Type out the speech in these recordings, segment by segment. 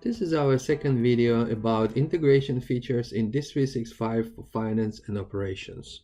This is our second video about integration features in D365 for finance and operations.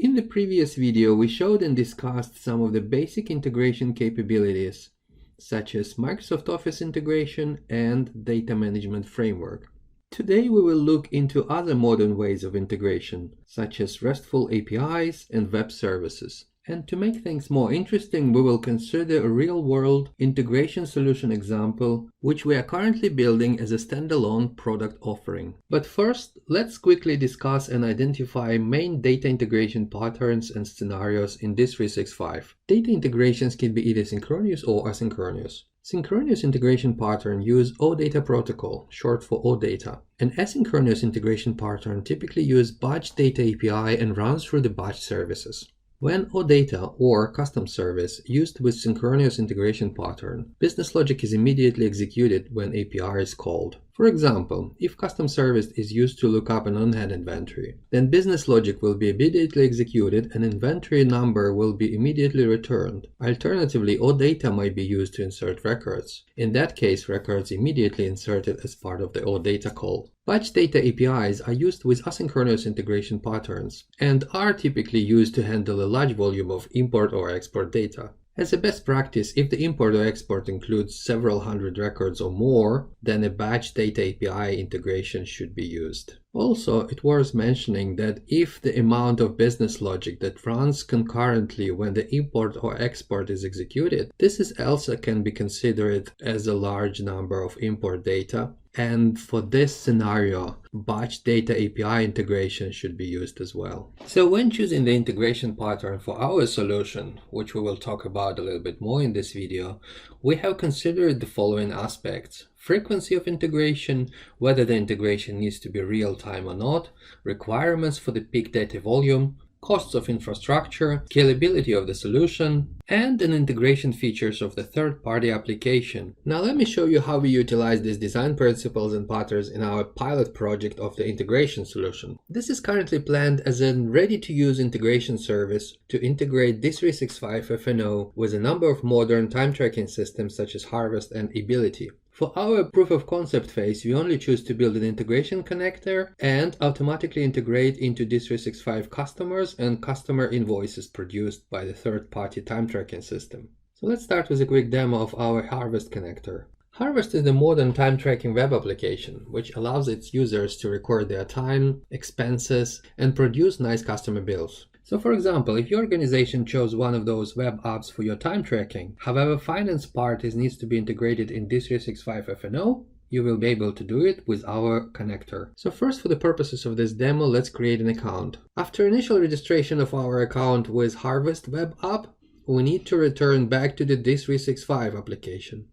In the previous video, we showed and discussed some of the basic integration capabilities, such as Microsoft Office integration and data management framework. Today we will look into other modern ways of integration, such as RESTful APIs and web services. And to make things more interesting, we will consider a real-world integration solution example, which we are currently building as a standalone product offering. But first, let's quickly discuss and identify main data integration patterns and scenarios in D365. Data integrations can be either synchronous or asynchronous. Synchronous integration pattern use OData protocol, short for OData. An asynchronous integration pattern typically use batch data API and runs through the batch services. When OData or custom service used with synchronous integration pattern, business logic is immediately executed when API is called. For example, if custom service is used to look up an on-hand inventory, then business logic will be immediately executed and inventory number will be immediately returned. Alternatively, OData might be used to insert records. In that case, records immediately inserted as part of the OData call. Batch data APIs are used with asynchronous integration patterns and are typically used to handle a large volume of import or export data. As a best practice, if the import or export includes several hundred records or more, then a batch data API integration should be used. Also, it's worth mentioning that if the amount of business logic that runs concurrently when the import or export is executed, this also can be considered as a large number of import data. And for this scenario, batch data API integration should be used as well. So when choosing the integration pattern for our solution, which we will talk about a little bit more in this video, we have considered the following aspects: frequency of integration, whether the integration needs to be real-time or not, requirements for the peak data volume, costs of infrastructure, scalability of the solution, and an integration features of the third-party application. Now let me show you how we utilize these design principles and patterns in our pilot project of the integration solution. This is currently planned as a ready-to-use integration service to integrate D365 F&O with a number of modern time tracking systems such as Harvest and Ability. For our proof of concept phase, we only choose to build an integration connector and automatically integrate into D365 customers and customer invoices produced by the third-party time tracking system. So let's start with a quick demo of our Harvest connector. Harvest is a modern time tracking web application, which allows its users to record their time, expenses, and produce nice customer bills. So for example, if your organization chose one of those web apps for your time tracking, however, finance part needs to be integrated in D365 F&O, you will be able to do it with our connector. So first, for the purposes of this demo, let's create an account. After initial registration of our account with Harvest web app, we need to return back to the D365 application.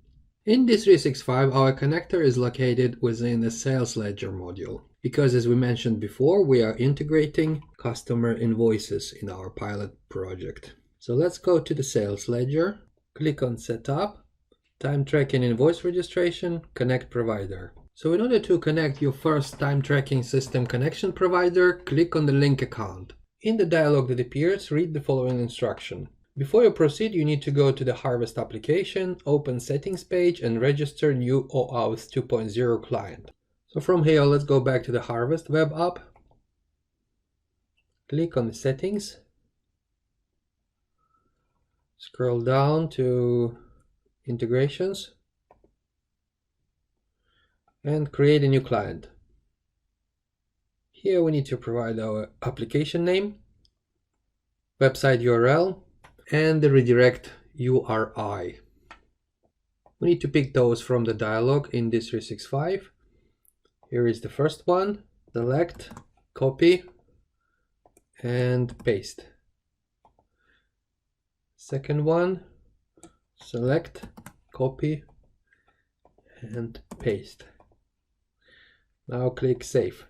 In D365, our connector is located within the Sales Ledger module, because as we mentioned before, we are integrating customer invoices in our pilot project. So let's go to the Sales Ledger, click on Setup, Time Tracking Invoice Registration, Connect Provider. So in order to connect your first time tracking system connection provider, click on the link account. In the dialog that appears, read the following instruction. Before you proceed, you need to go to the Harvest application, open Settings page, and register new OAuth 2.0 client. So from here, let's go back to the Harvest web app. Click on the Settings. Scroll down to Integrations. And create a new client. Here we need to provide our application name, website URL, and the redirect URI. We need to pick those from the dialog in D365. Here is the first one. Select, copy, and paste. Second one, select, copy, and paste. Now click Save.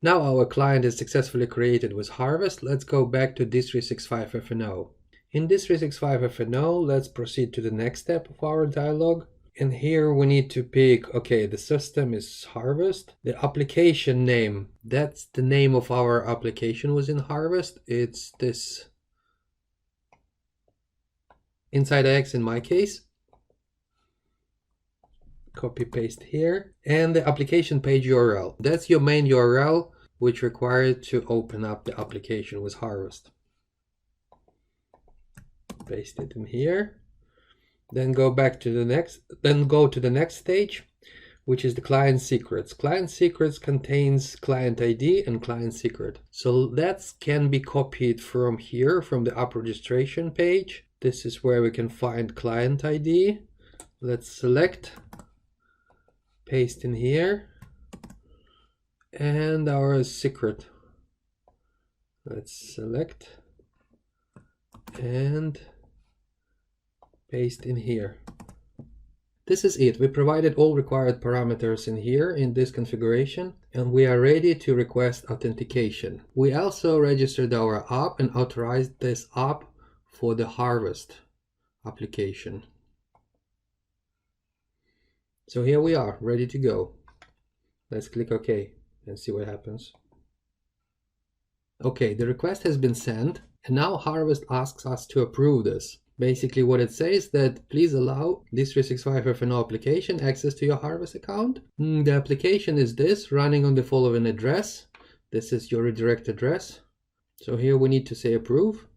Now our client is successfully created with Harvest. Let's go back to D365 F&O. In D365 F&O, let's proceed to the next step of our dialog. And here we need to pick, okay, the system is Harvest. The application name, that's the name of our application within Harvest. It's this Inside X in my case. Copy paste here, and the application page URL. That's your main URL, which required to open up the application with Harvest. Paste it in here. Then go back to the next, then go to the next stage, which is the client secrets. Client secrets contains client ID and client secret. So that can be copied from here, from the app registration page. This is where we can find client ID. Let's select, paste in here, and our secret. Let's select and paste in here. This is it. We provided all required parameters in here in this configuration, and we are ready to request authentication. We also registered our app and authorized this app for the Harvest application. So here we are, ready to go. Let's click OK and see what happens. Okay, the request has been sent, and now Harvest asks us to approve this. Basically what it says that please allow D365 F&O application access to your Harvest account. The application is this, running on the following address. This is your redirect address. So here we need to say approve.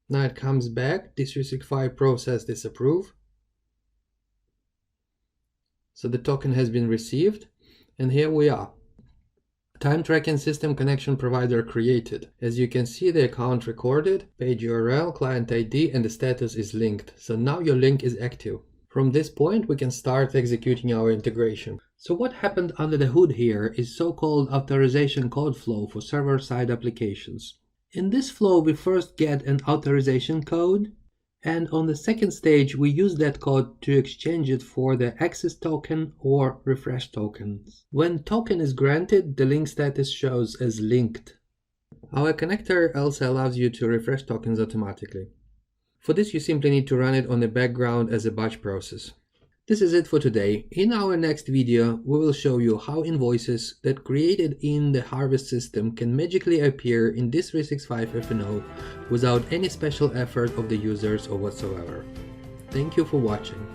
Now it comes back, D365 process disapprove. So the token has been received, and here we are. Time tracking system connection provider created. As you can see, the account recorded, page URL, client ID, and the status is linked. So now your link is active. From this point, we can start executing our integration. So what happened under the hood here is so-called authorization code flow for server-side applications. In this flow, we first get an authorization code, and on the second stage, we use that code to exchange it for the access token or refresh tokens. When token is granted, the link status shows as linked. Our connector also allows you to refresh tokens automatically. For this, you simply need to run it on the background as a batch process. This is it for today. In our next video, we will show you how invoices that created in the Harvest system can magically appear in D365 F&O without any special effort of the users or whatsoever. Thank you for watching.